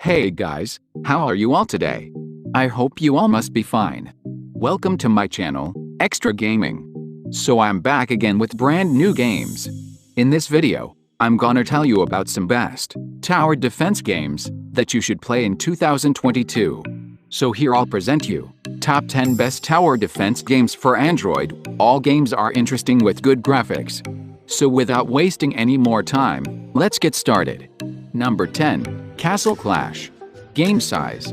Hey guys, how are you all today? I hope you all must be fine. Welcome to my channel, Extra Gaming. So I'm back again with brand new games. In this video, I'm gonna tell you about some best tower defense games that you should play in 2022. So here I'll present you top 10 best tower defense games for Android. All games are interesting with good graphics. So without wasting any more time, let's get started. Number 10. Castle Clash. Game size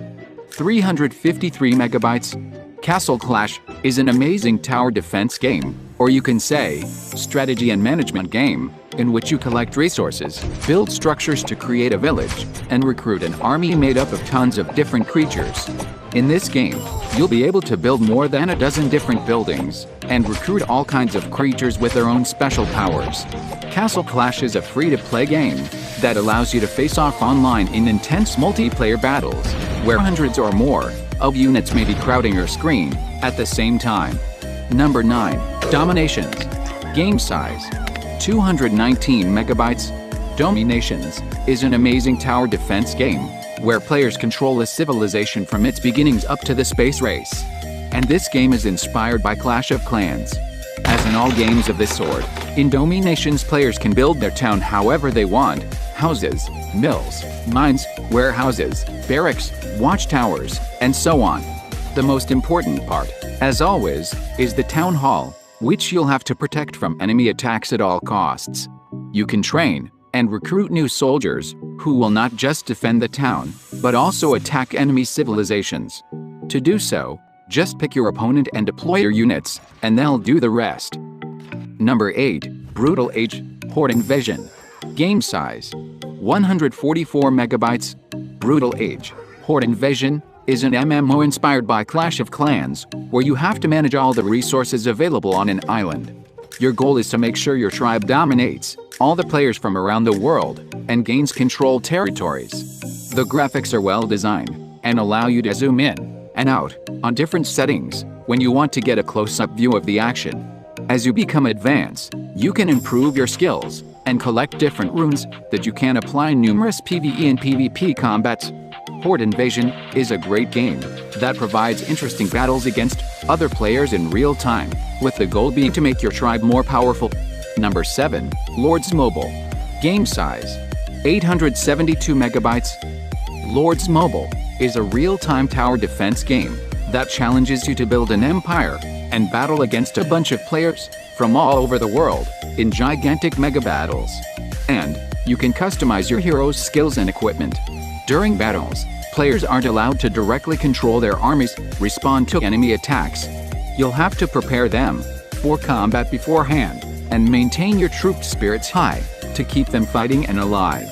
353 megabytes. Castle Clash is an amazing tower defense game, or you can say, strategy and management game, in which you collect resources, build structures to create a village, and recruit an army made up of tons of different creatures. In this game, you'll be able to build more than a dozen different buildings, and recruit all kinds of creatures with their own special powers. Castle Clash is a free-to-play game that allows you to face off online in intense multiplayer battles, where hundreds or more of units may be crowding your screen at the same time. Number 9. Dominations. Game size 219 megabytes. Dominations is an amazing tower defense game where players control a civilization from its beginnings up to the space race. And this game is inspired by Clash of Clans. As in all games of this sort, in Dominations players can build their town however they want: houses, mills, mines, warehouses, barracks, watchtowers, and so on. The most important part, as always, is the town hall, which you'll have to protect from enemy attacks at all costs. You can train and recruit new soldiers who will not just defend the town, but also attack enemy civilizations. To do so, just pick your opponent and deploy your units, and they'll do the rest. Number 8. Brutal Age. Horde Invasion. Game size 144 megabytes. Brutal Age. Horde Invasion is an MMO inspired by Clash of Clans, where you have to manage all the resources available on an island. Your goal is to make sure your tribe dominates all the players from around the world and gains controlled territories. The graphics are well designed and allow you to zoom in and out on different settings when you want to get a close-up view of the action. As you become advanced, you can improve your skills and collect different runes that you can apply in numerous PvE and PvP combats. Horde Invasion is a great game that provides interesting battles against other players in real time, with the goal being to make your tribe more powerful. Number 7. Lords Mobile. Game size 872 megabytes. Lords Mobile is a real-time tower defense game that challenges you to build an empire and battle against a bunch of players from all over the world in gigantic mega battles. And you can customize your hero's skills and equipment. During battles, players aren't allowed to directly control their armies, respond to enemy attacks. You'll have to prepare them for combat beforehand and maintain your troop spirits high to keep them fighting and alive.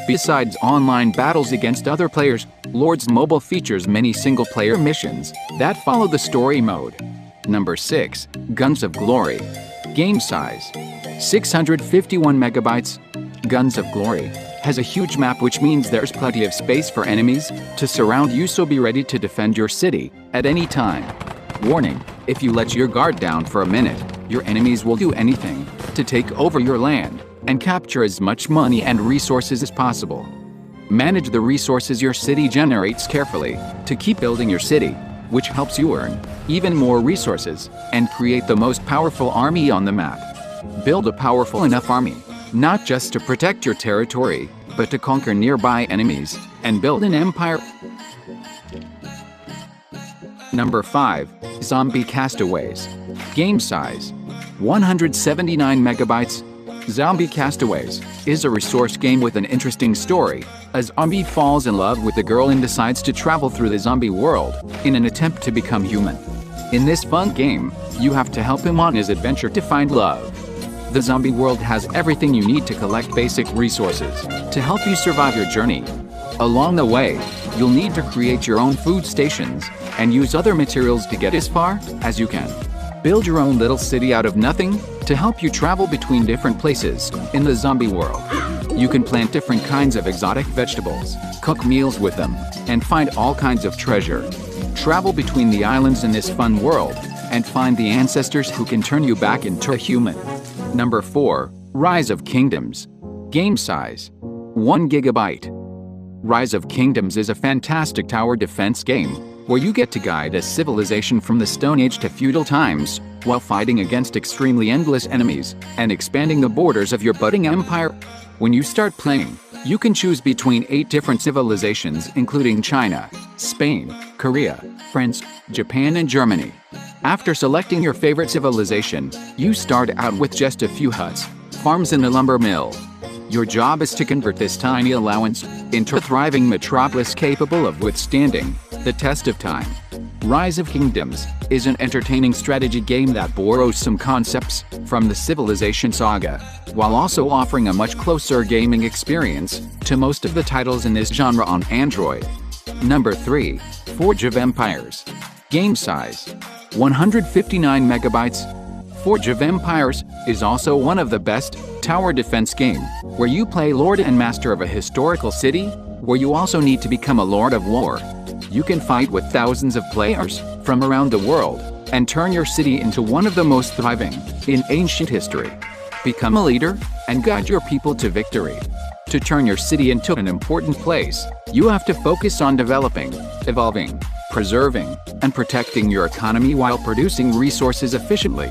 Besides online battles against other players, Lords Mobile features many single-player missions that follow the story mode. Number 6. Guns of Glory. Game size 651 megabytes. Guns of Glory has a huge map, which means there's plenty of space for enemies to surround you, so be ready to defend your city at any time. Warning: if you let your guard down for a minute, your enemies will do anything to take over your land and capture as much money and resources as possible. Manage the resources your city generates carefully to keep building your city, which helps you earn even more resources and create the most powerful army on the map. Build a powerful enough army, not just to protect your territory, but to conquer nearby enemies and build an empire. Number 5. Zombie Castaways. Game size 179 megabytes. Zombie Castaways is a resource game with an interesting story. A zombie falls in love with a girl and decides to travel through the zombie world in an attempt to become human. In this fun game, you have to help him on his adventure to find love. The zombie world has everything you need to collect basic resources to help you survive your journey. Along the way, you'll need to create your own food stations and use other materials to get as far as you can. Build your own little city out of nothing to help you travel between different places in the zombie world. You can plant different kinds of exotic vegetables, cook meals with them, and find all kinds of treasure. Travel between the islands in this fun world and find the ancestors who can turn you back into a human. Number 4. Rise of Kingdoms. Game size 1 gigabyte. Rise of Kingdoms is a fantastic tower defense game, where you get to guide a civilization from the Stone Age to feudal times, while fighting against extremely endless enemies, and expanding the borders of your budding empire. When you start playing, you can choose between 8 different civilizations including China, Spain, Korea, France, Japan and Germany. After selecting your favorite civilization, you start out with just a few huts, farms and a lumber mill. Your job is to convert this tiny allowance into a thriving metropolis capable of withstanding the test of time. Rise of Kingdoms is an entertaining strategy game that borrows some concepts from the Civilization saga, while also offering a much closer gaming experience to most of the titles in this genre on Android. Number 3. Forge of Empires. Game size: 159 megabytes. Forge of Empires is also one of the best tower defense game, where you play Lord and Master of a historical city, where you also need to become a Lord of War. You can fight with thousands of players from around the world, and turn your city into one of the most thriving in ancient history. Become a leader, and guide your people to victory. To turn your city into an important place, you have to focus on developing, evolving, preserving, and protecting your economy while producing resources efficiently.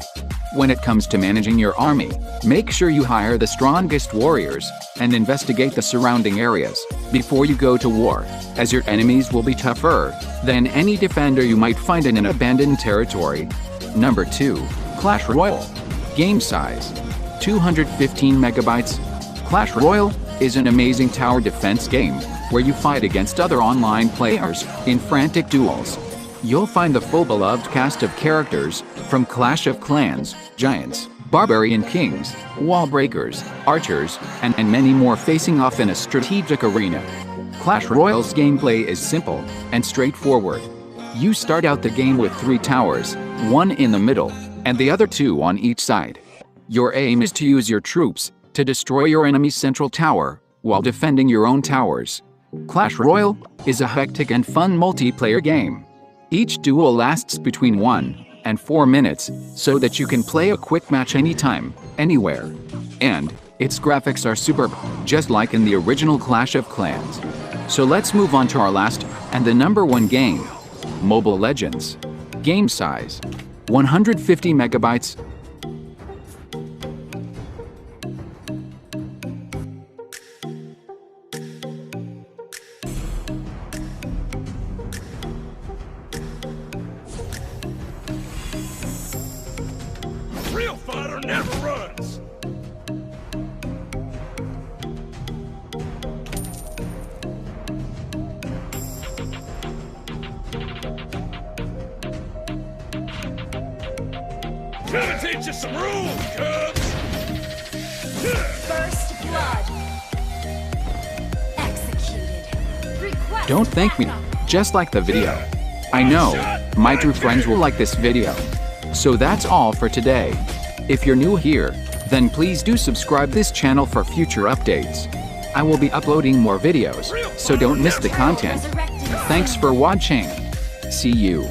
When it comes to managing your army, make sure you hire the strongest warriors, and investigate the surrounding areas before you go to war, as your enemies will be tougher than any defender you might find in an abandoned territory. Number 2. Clash Royale. Game size: 215 megabytes. Clash Royale is an amazing tower defense game, where you fight against other online players in frantic duels. You'll find the full beloved cast of characters from Clash of Clans, Giants, Barbarian Kings, Wall Breakers, Archers, and many more facing off in a strategic arena. Clash Royale's gameplay is simple and straightforward. You start out the game with 3 towers, one in the middle, and the other 2 on each side. Your aim is to use your troops to destroy your enemy's central tower, while defending your own towers. Clash Royale is a hectic and fun multiplayer game. Each duel lasts between 1 and 4 minutes, so that you can play a quick match anytime, anywhere. And its graphics are superb, just like in the original Clash of Clans. So let's move on to our last, and the number 1 game. Mobile Legends. Game size: 150 megabytes. Real fighter never runs! Gonna teach you some rules, cubs! First blood. Executed. Request Don't thank me, just like the video. I know, my true friends will like this video. So that's all for today. If you're new here, then please do subscribe this channel for future updates. I will be uploading more videos, so don't miss the content. Thanks for watching. See you.